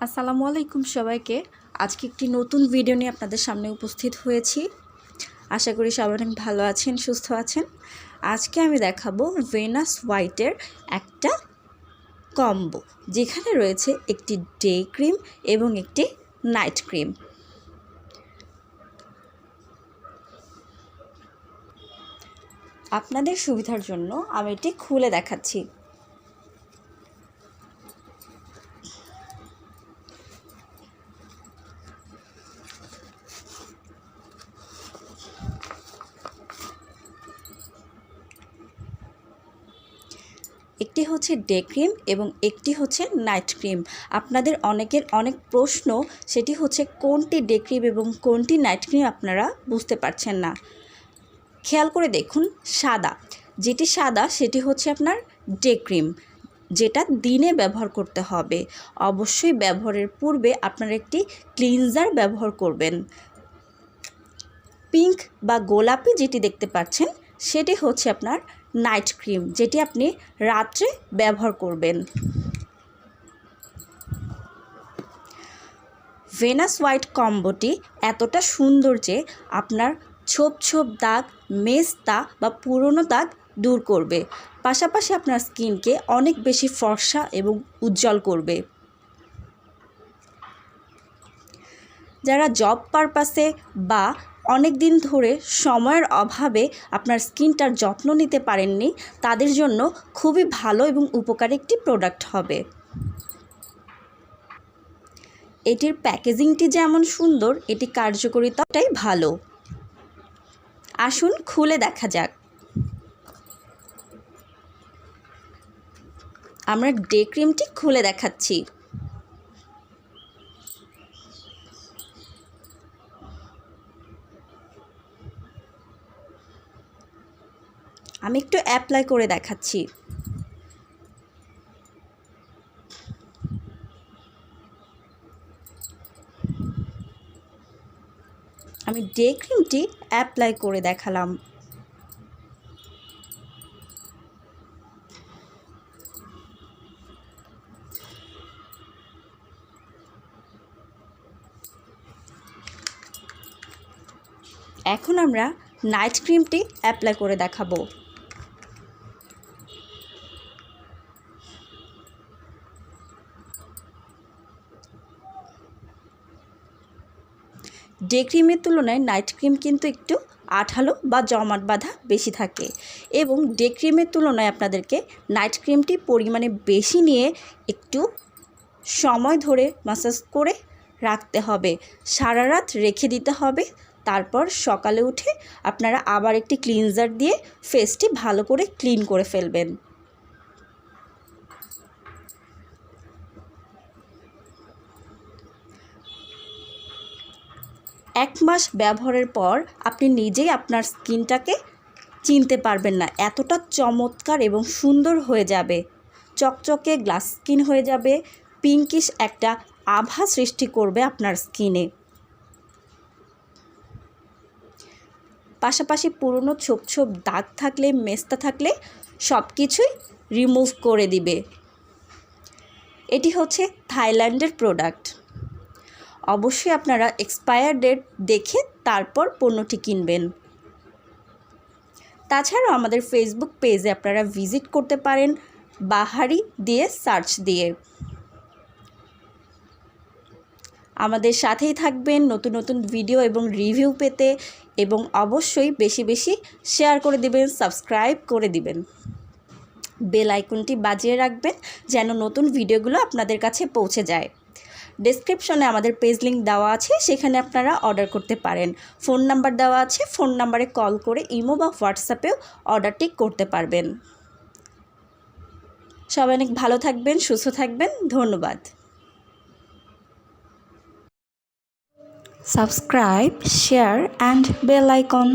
আসসালামু আলাইকুম সবাইকে। আজকে একটি নতুন ভিডিও নিয়ে আপনাদের সামনে উপস্থিত হয়েছি। আশা করি সবাই অনেক ভালো আছেন, সুস্থ আছেন। আজকে আমি দেখাবো ভেনাস হোয়াইটের একটা কম্বো, যেখানে রয়েছে একটি ডে ক্রিম এবং একটি নাইট ক্রিম। আপনাদের সুবিধার জন্য আমি এটি খুলে দেখাচ্ছি। একটি হচ্ছে ডে ক্রিম এবং একটি হচ্ছে নাইট ক্রিম। আপনাদের অনেকের অনেক প্রশ্ন, সেটি হচ্ছে কোনটি ডে ক্রিম এবং কোনটি নাইট ক্রিম আপনারা বুঝতে পারছেন না। খেয়াল করে দেখুন, যেটি সাদা সেটি হচ্ছে আপনার ডে ক্রিম, যেটা দিনে ব্যবহার করতে হবে। অবশ্যই ব্যবহারের পূর্বে আপনারা একটি ক্লিনজার ব্যবহার করবেন। পিঙ্ক বা গোলাপি যেটি দেখতে পাচ্ছেন সেটি হচ্ছে আপনার নাইট ক্রিম, যেটি আপনি রাত্রে ব্যবহার করবেন। ভেনাস হোয়াইট কম্বোটি এতটা সুন্দর যে আপনার ছোপ ছোপ দাগ, মেস্তা বা পুরনো দাগ দূর করবে, পাশাপাশি আপনার স্কিনকে অনেক বেশি ফর্সা এবং উজ্জ্বল করবে। যারা জব পারপাসে বা অনেক দিন ধরে সময়ের অভাবে আপনার স্কিনটার যত্ন নিতে পারেননি, তাদের জন্য খুবই ভালো এবং উপকারী একটি প্রোডাক্ট হবে। এটির প্যাকেজিংটি যেমন সুন্দর, এটি কার্যকারিতাটাই ভালো। আসুন খুলে দেখা যাক। আমরা ডে ক্রিমটি খুলে দেখাচ্ছি। আমি একটু অ্যাপ্লাই করে দেখাচ্ছি। আমি ডে ক্রিমটি অ্যাপ্লাই করে দেখালাম। এখন আমরা নাইট ক্রিমটি অ্যাপ্লাই করে দেখাবো। ডে ক্রিমের তুলনায় নাইট ক্রিম কিন্তু একটু আঠালো বা জমাট বাঁধা বেশি থাকে, এবং ডে ক্রিমের তুলনায় আপনাদেরকে নাইট ক্রিমটি পরিমাণে বেশি নিয়ে একটু সময় ধরে ম্যাসাজ করে রাখতে হবে, সারা রাত রেখে দিতে হবে। তারপর সকালে উঠে আপনারা আবার একটি ক্লিনজার দিয়ে ফেসটি ভালো করে ক্লিন করে ফেলবেন। এক মাস ব্যবহারের পর আপনি নিজেই আপনার স্কিনটাকে চিনতে পারবেন না, এতটা চমৎকার এবং সুন্দর হয়ে যাবে। চকচকে গ্লাস স্কিন হয়ে যাবে, পিঙ্কিশ একটা আভা সৃষ্টি করবে আপনার স্কিনে। পাশাপাশি পুরনো ছোপ ছোপ দাগ থাকলে, মেস্তা থাকলে সব কিছুই রিমুভ করে দিবে। এটি হচ্ছে থাইল্যান্ডের প্রোডাক্ট। অবশ্যই আপনারা এক্সপায়ার ডেট দেখে তারপর পণ্যটি কিনবেন। তাছাড়াও আমাদের ফেসবুক পেজে আপনারা ভিজিট করতে পারেন বাহারি দিয়ে সার্চ দিয়ে। আমাদের সাথেই থাকবেন নতুন নতুন ভিডিও এবং রিভিউ পেতে, এবং অবশ্যই বেশি বেশি শেয়ার করে দিবেন, সাবস্ক্রাইব করে দিবেন, বেল আইকনটি বাজিয়ে রাখবেন যেন নতুন ভিডিওগুলো আপনাদের কাছে পৌঁছে যায়। ডেসক্রিপশনে আমাদের পেজ লিঙ্ক দেওয়া আছে, সেখানে আপনারা অর্ডার করতে পারেন। ফোন নাম্বার দেওয়া আছে, ফোন নাম্বারে কল করে ইমো বা হোয়াটসঅ্যাপেও অর্ডারটি করতে পারবেন। সবাই অনেক ভালো থাকবেন, সুস্থ থাকবেন। ধন্যবাদ। Subscribe, share and bell icon.